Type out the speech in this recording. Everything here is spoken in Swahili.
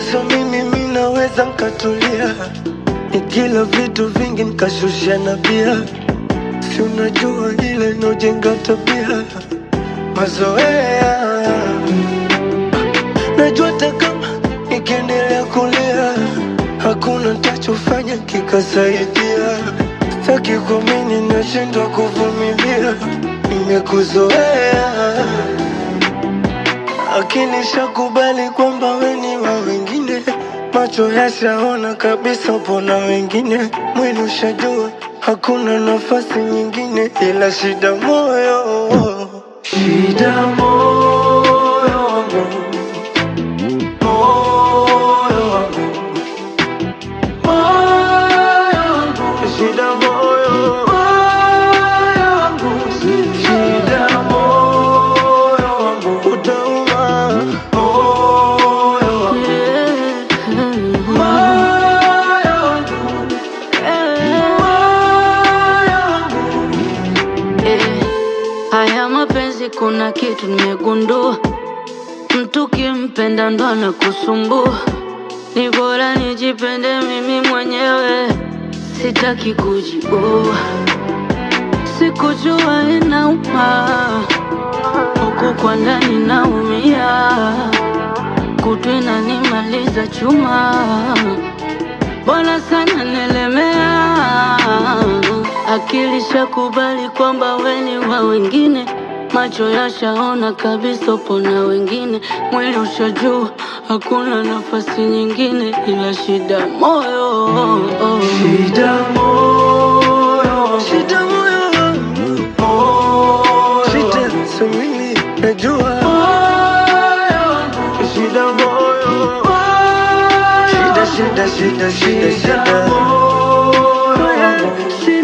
Sasa mimi naweza nkatulia, nikila vitu vingi nkashusha na bia. Si unajua ile inojenga tabia, mazoea. Najua hata kama nikiendelea kulia, hakuna tachofanya kikasaidia. Sitaki kuamini, nashindwa kuvumilia, nimekuzoea. Lakini shakubali kwamba we ni wa wengine, macho yashaona kabisa upo na wengine. Mwili ushajua hakuna nafasi nyingine, ila shida moyo, shida moyo wangu, moyo wangu, moyo wangu, shida moyo, moyo wangu, shida moyo wangu, utauma moyo wangu, moyo wangu, Haya mapenzi kuna kitu nimegundua, mtu kimpenda ndo anakusumbua. Ni bora nijipende mimi mwenyewe, sitaki kujibua. Sikujua inauma, huku kwa ndani naumia, kutu inanimaliza chuma, bora sana nelemea. Akili shakubali kwamba we ni wa wengine, macho yashaona kabisa upo na wengine. Mwili ushajua hakuna nafasi nyingine, ila shida moyo, shida moyo, shida moyo, shida samini najua, shida moyo, shida shida shida shida shida moyo, shida